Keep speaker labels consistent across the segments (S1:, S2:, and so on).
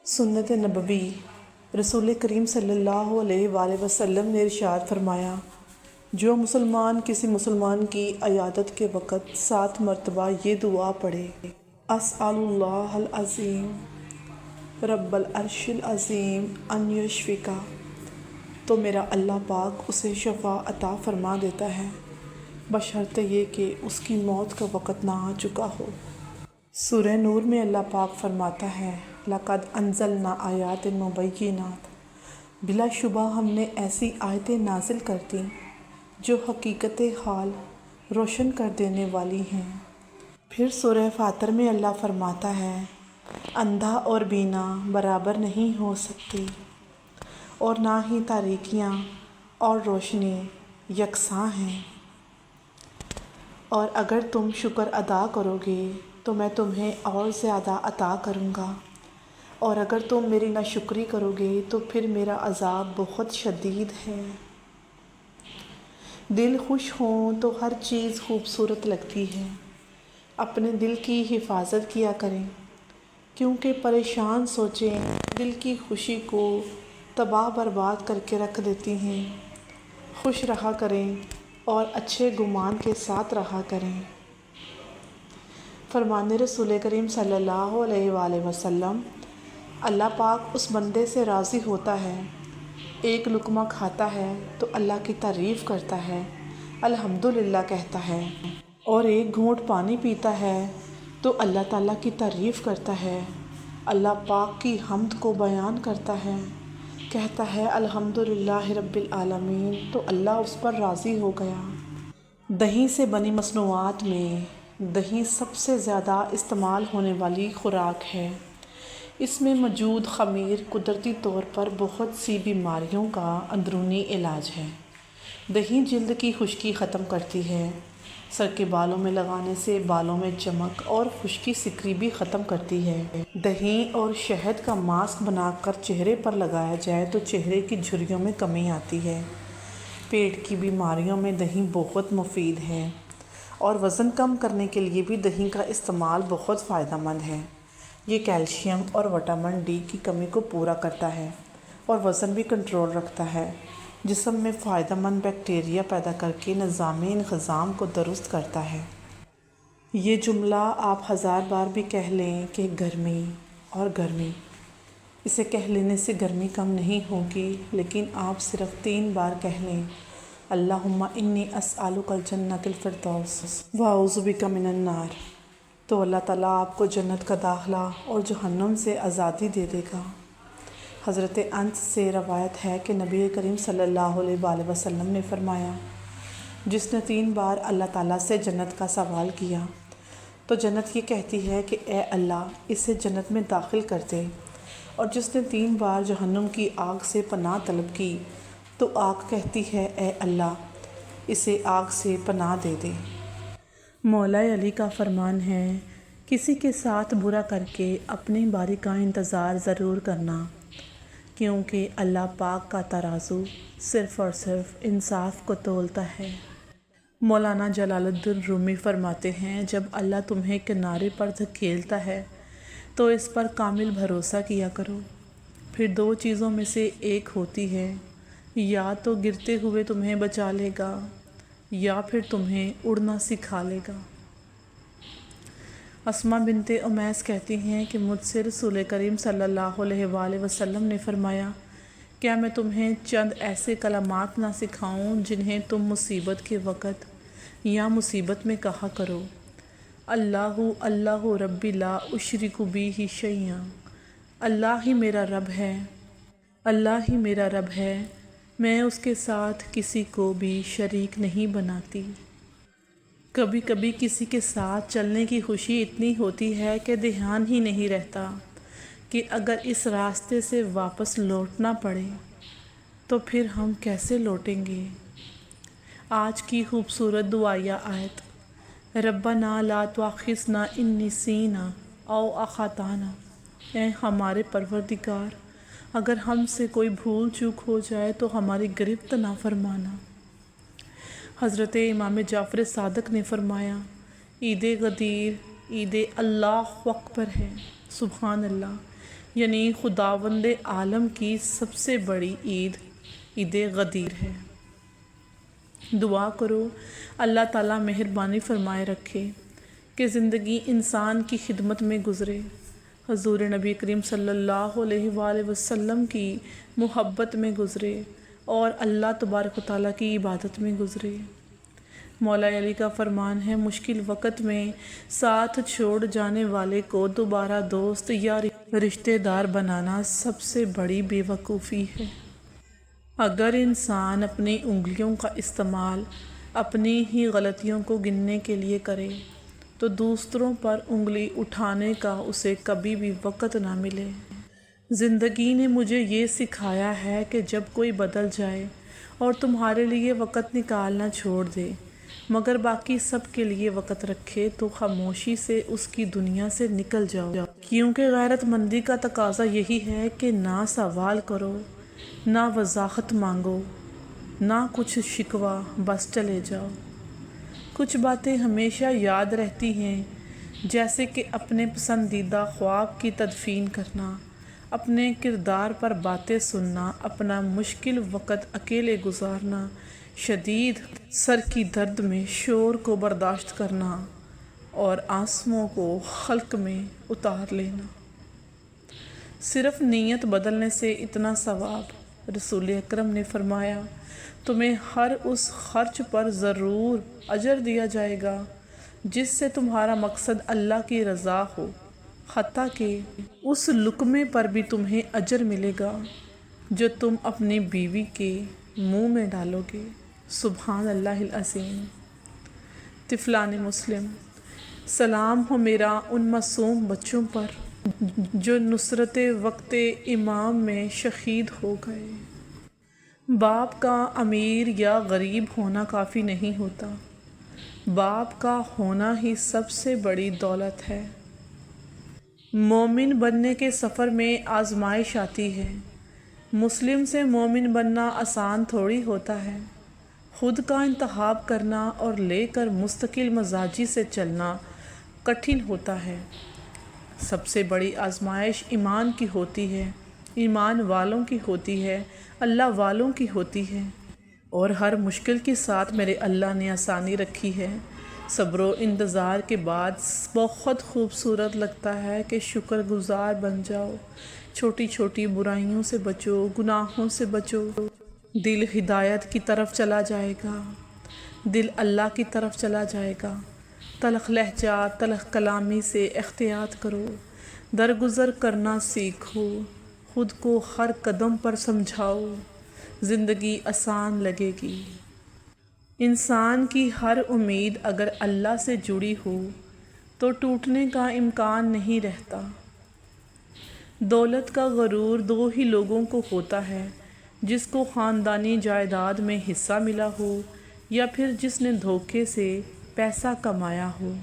S1: سنت نبوی رسول کریم صلی اللہ علیہ وآلہ وسلم نے ارشاد فرمایا، جو مسلمان کسی مسلمان کی عیادت کے وقت 7 مرتبہ یہ دعا پڑھے، اسأل اللہ العظیم رب العرش العظیم ان یشفیکا، تو میرا اللہ پاک اسے شفا عطا فرما دیتا ہے، بشرط یہ کہ اس کی موت کا وقت نہ آ چکا ہو۔ سورہ نور میں اللہ پاک فرماتا ہے، لَقَدْ أَنزَلْنَا آیَاتٍ مُبَيِّنَاتٍ، بلا شبہ ہم نے ایسی آیتیں نازل کر دیں جو حقیقت حال روشن کر دینے والی ہیں۔ پھر سورہ فاتر میں اللہ فرماتا ہے، اندھا اور بینا برابر نہیں ہو سکتی اور نہ ہی تاریکیاں اور روشنی یکساں ہیں، اور اگر تم شکر ادا کرو گے تو میں تمہیں اور زیادہ عطا کروں گا، اور اگر تم میری ناشکری کرو گے تو پھر میرا عذاب بہت شدید ہے۔ دل خوش ہوں تو ہر چیز خوبصورت لگتی ہے۔ اپنے دل کی حفاظت کیا کریں، کیونکہ پریشان سوچیں دل کی خوشی کو تباہ برباد کر کے رکھ دیتی ہیں۔ خوش رہا کریں اور اچھے گمان کے ساتھ رہا کریں۔ فرمان رسول کریم صلی اللہ علیہ وآلہ وسلم، اللہ پاک اس بندے سے راضی ہوتا ہے، ایک لقمہ کھاتا ہے تو اللہ کی تعریف کرتا ہے، الحمدللہ کہتا ہے، اور ایک گھونٹ پانی پیتا ہے تو اللہ تعالیٰ کی تعریف کرتا ہے، اللہ پاک کی حمد کو بیان کرتا ہے، کہتا ہے الحمدللہ رب العالمین، تو اللہ اس پر راضی ہو گیا۔ دہی سے بنی مصنوعات میں دہی سب سے زیادہ استعمال ہونے والی خوراک ہے۔ اس میں موجود خمیر قدرتی طور پر بہت سی بیماریوں کا اندرونی علاج ہے۔ دہی جلد کی خشکی ختم کرتی ہے۔ سر کے بالوں میں لگانے سے بالوں میں چمک اور خشکی سکری بھی ختم کرتی ہے۔ دہی اور شہد کا ماسک بنا کر چہرے پر لگایا جائے تو چہرے کی جھریوں میں کمی آتی ہے۔ پیٹ کی بیماریوں میں دہی بہت مفید ہے، اور وزن کم کرنے کے لیے بھی دہی کا استعمال بہت فائدہ مند ہے۔ یہ کیلشیم اور وٹامن ڈی کی کمی کو پورا کرتا ہے اور وزن بھی کنٹرول رکھتا ہے۔ جسم میں فائدہ مند بیکٹیریا پیدا کر کے نظام انہضام کو درست کرتا ہے۔ یہ جملہ آپ 1000 بار بھی کہہ لیں کہ گرمی اور گرمی، اسے کہہ لینے سے گرمی کم نہیں ہوگی، لیکن آپ صرف 3 بار کہہ لیں، اللہم انی اسألک الجنۃ الفردوس واعوذ بک من النار، تو اللہ تعالیٰ آپ کو جنت کا داخلہ اور جہنم سے آزادی دے دے گا۔ حضرت انس سے روایت ہے کہ نبی کریم صلی اللہ علیہ وآلہ وسلم نے فرمایا، جس نے 3 بار اللہ تعالیٰ سے جنت کا سوال کیا تو جنت یہ کہتی ہے کہ اے اللہ اسے جنت میں داخل کر دے، اور جس نے 3 بار جہنم کی آگ سے پناہ طلب کی تو آگ کہتی ہے اے اللہ اسے آگ سے پناہ دے دے۔ مولا علی کا فرمان ہے، کسی کے ساتھ برا کر کے اپنی باری کا انتظار ضرور کرنا، کیونکہ اللہ پاک کا ترازو صرف اور صرف انصاف کو تولتا ہے۔ مولانا جلال الدین رومی فرماتے ہیں، جب اللہ تمہیں کنارے پر دھکیلتا ہے تو اس پر کامل بھروسہ کیا کرو، پھر 2 چیزوں میں سے ایک ہوتی ہے، یا تو گرتے ہوئے تمہیں بچا لے گا یا پھر تمہیں اڑنا سکھا لے گا۔ اسماء بنت امیس کہتی ہیں کہ مجھ سے رسول کریم صلی اللہ علیہ وآلہ وسلم نے فرمایا، کیا میں تمہیں چند ایسے کلمات نہ سکھاؤں جنہیں تم مصیبت کے وقت یا مصیبت میں کہا کرو، اللہ اللہ ربی لا اشرک بہ شیئا، اللہ ہی میرا رب ہے، اللہ ہی میرا رب ہے، میں اس کے ساتھ کسی کو بھی شریک نہیں بناتی۔ کبھی کبھی کسی کے ساتھ چلنے کی خوشی اتنی ہوتی ہے کہ دھیان ہی نہیں رہتا کہ اگر اس راستے سے واپس لوٹنا پڑے تو پھر ہم کیسے لوٹیں گے۔ آج کی خوبصورت دعائیہ آیت، ربنا لا تؤاخذنا ان نسینا او اخطانا، اے ہمارے پروردگار اگر ہم سے کوئی بھول چوک ہو جائے تو ہماری گرفت نہ فرمانا۔ حضرت امام جعفر صادق نے فرمایا، عید غدیر عید اللہ اکبر ہے، سبحان اللہ، یعنی خداوند عالم کی سب سے بڑی عید غدیر ہے۔ دعا کرو اللہ تعالیٰ مہربانی فرمائے رکھے کہ زندگی انسان کی خدمت میں گزرے، حضور نبی کریم صلی اللہ علیہ وآلہ وسلم کی محبت میں گزرے اور اللہ تبارک و تعالیٰ کی عبادت میں گزرے۔ مولا علی کا فرمان ہے، مشکل وقت میں ساتھ چھوڑ جانے والے کو دوبارہ دوست یا رشتہ دار بنانا سب سے بڑی بے وقوفی ہے۔ اگر انسان اپنی انگلیوں کا استعمال اپنی ہی غلطیوں کو گننے کے لیے کرے تو دوسروں پر انگلی اٹھانے کا اسے کبھی بھی وقت نہ ملے۔ زندگی نے مجھے یہ سکھایا ہے کہ جب کوئی بدل جائے اور تمہارے لیے وقت نکالنا چھوڑ دے مگر باقی سب کے لیے وقت رکھے تو خاموشی سے اس کی دنیا سے نکل جاؤ، کیونکہ غیرت مندی کا تقاضا یہی ہے کہ نہ سوال کرو، نہ وضاحت مانگو، نہ کچھ شکوہ، بس چلے جاؤ۔ کچھ باتیں ہمیشہ یاد رہتی ہیں، جیسے کہ اپنے پسندیدہ خواب کی تدفین کرنا، اپنے کردار پر باتیں سننا، اپنا مشکل وقت اکیلے گزارنا، شدید سر کی درد میں شور کو برداشت کرنا اور آنسوؤں کو خلق میں اتار لینا۔ صرف نیت بدلنے سے اتنا ثواب۔ رسول اکرم نے فرمایا، تمہیں ہر اس خرچ پر ضرور اجر دیا جائے گا جس سے تمہارا مقصد اللہ کی رضا ہو، حتیٰ کہ اس لقمے پر بھی تمہیں اجر ملے گا جو تم اپنی بیوی کے منہ میں ڈالو گے۔ سبحان اللہ العظیم۔ طفلان مسلم، سلام ہو میرا ان معصوم بچوں پر جو نصرت وقت امام میں شہید ہو گئے۔ باپ کا امیر یا غریب ہونا کافی نہیں ہوتا، باپ کا ہونا ہی سب سے بڑی دولت ہے۔ مومن بننے کے سفر میں آزمائش آتی ہے، مسلم سے مومن بننا آسان تھوڑی ہوتا ہے۔ خود کا انتخاب کرنا اور لے کر مستقل مزاجی سے چلنا کٹھن ہوتا ہے۔ سب سے بڑی آزمائش ایمان کی ہوتی ہے، ایمان والوں کی ہوتی ہے، اللہ والوں کی ہوتی ہے، اور ہر مشکل کے ساتھ میرے اللہ نے آسانی رکھی ہے۔ صبر و انتظار کے بعد بہت خوبصورت لگتا ہے کہ شکر گزار بن جاؤ، چھوٹی چھوٹی برائیوں سے بچو، گناہوں سے بچو، دل ہدایت کی طرف چلا جائے گا، دل اللہ کی طرف چلا جائے گا۔ تلخ لہجات، تلخ کلامی سے احتیاط کرو، درگزر کرنا سیکھو، خود کو ہر قدم پر سمجھاؤ، زندگی آسان لگے گی۔ انسان کی ہر امید اگر اللہ سے جڑی ہو تو ٹوٹنے کا امکان نہیں رہتا۔ دولت کا غرور دو ہی لوگوں کو ہوتا ہے، جس کو خاندانی جائیداد میں حصہ ملا ہو یا پھر جس نے دھوکے سے پیسہ کمایا ہو۔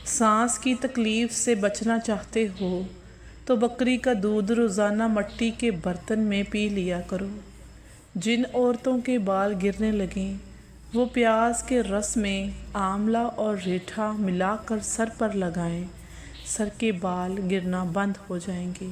S1: سانس کی تکلیف سے بچنا چاہتے ہو تو بکری کا دودھ روزانہ مٹی کے برتن میں پی لیا کرو۔ جن عورتوں کے بال گرنے لگیں وہ پیاز کے رس میں آملہ اور ریٹھا ملا کر سر پر لگائیں، سر کے بال گرنا بند ہو جائیں گے۔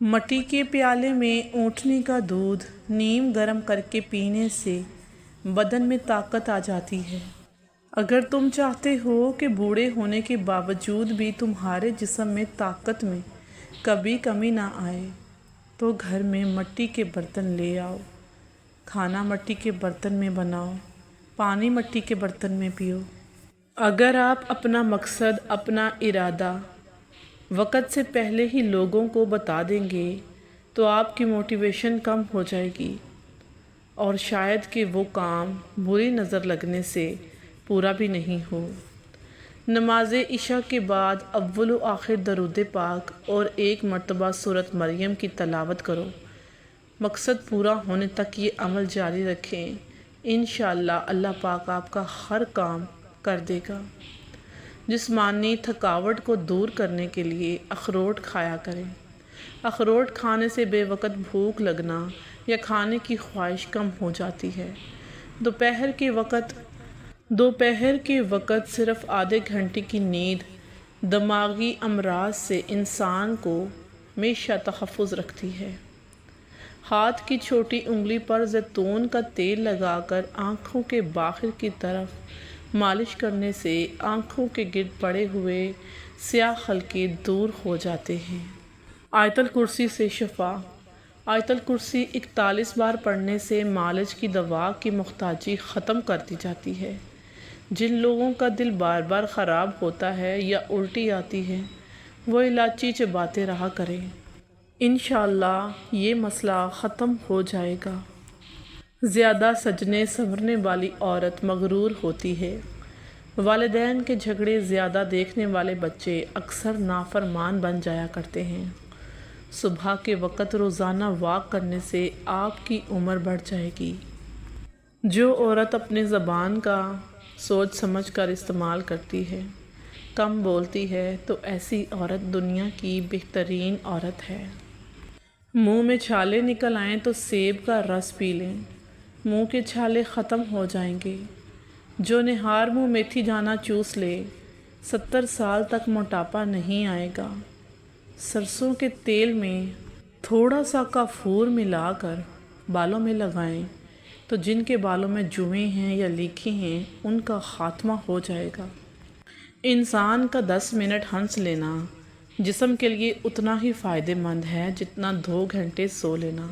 S1: مٹی کے پیالے میں اونٹنی کا دودھ نیم گرم کر کے پینے سے بدن میں طاقت آ جاتی ہے۔ اگر تم چاہتے ہو کہ بوڑھے ہونے کے باوجود بھی تمہارے جسم میں طاقت میں کبھی کمی نہ آئے تو گھر میں مٹی کے برتن لے آؤ، کھانا مٹی کے برتن میں بناؤ، پانی مٹی کے برتن میں پیو۔ اگر آپ اپنا مقصد، اپنا ارادہ وقت سے پہلے ہی لوگوں کو بتا دیں گے تو آپ کی موٹیویشن کم ہو جائے گی اور شاید کہ وہ کام بری نظر لگنے سے پورا بھی نہیں ہو۔ نماز عشاء کے بعد اول و آخر درود پاک اور 1 مرتبہ سورۃ مریم کی تلاوت کرو۔ مقصد پورا ہونے تک یہ عمل جاری رکھیں، انشاءاللہ اللہ پاک آپ کا ہر کام کر دے گا۔ جسمانی تھکاوٹ کو دور کرنے کے لیے اخروٹ کھایا کریں۔ اخروٹ کھانے سے بے وقت بھوک لگنا یا کھانے کی خواہش کم ہو جاتی ہے۔ دوپہر کے وقت صرف آدھے گھنٹے کی نیند دماغی امراض سے انسان کو ہمیشہ تحفظ رکھتی ہے۔ ہاتھ کی چھوٹی انگلی پر زیتون کا تیل لگا کر آنکھوں کے باہر کی طرف مالش کرنے سے آنکھوں کے گرد پڑے ہوئے سیاہ حلقے دور ہو جاتے ہیں۔ آیت الکرسی سے شفا۔ آیت الکرسی 41 بار پڑھنے سے معالج کی دوا کی محتاجی ختم کر دی جاتی ہے۔ جن لوگوں کا دل بار بار خراب ہوتا ہے یا الٹی آتی ہے وہ الائچی چباتے رہا کریں، انشاءاللہ یہ مسئلہ ختم ہو جائے گا۔ زیادہ سجنے سنورنے والی عورت مغرور ہوتی ہے۔ والدین کے جھگڑے زیادہ دیکھنے والے بچے اکثر نافرمان بن جایا کرتے ہیں۔ صبح کے وقت روزانہ واک کرنے سے آپ کی عمر بڑھ جائے گی۔ جو عورت اپنے زبان کا سوچ سمجھ کر استعمال کرتی ہے، کم بولتی ہے، تو ایسی عورت دنیا کی بہترین عورت ہے۔ منہ میں چھالے نکل آئیں تو سیب کا رس پی لیں، منہ کے چھالے ختم ہو جائیں گے۔ جو نہار منہ میتھی دانہ چوس لے 70 سال تک موٹاپا نہیں آئے گا۔ سرسوں کے تیل میں تھوڑا سا کافور ملا کر بالوں میں لگائیں تو جن کے بالوں میں جوئیں ہیں یا لیکھی ہیں ان کا خاتمہ ہو جائے گا۔ انسان کا 10 منٹ ہنس لینا جسم کے لیے اتنا ہی فائدہ مند ہے جتنا 2 گھنٹے سو لینا۔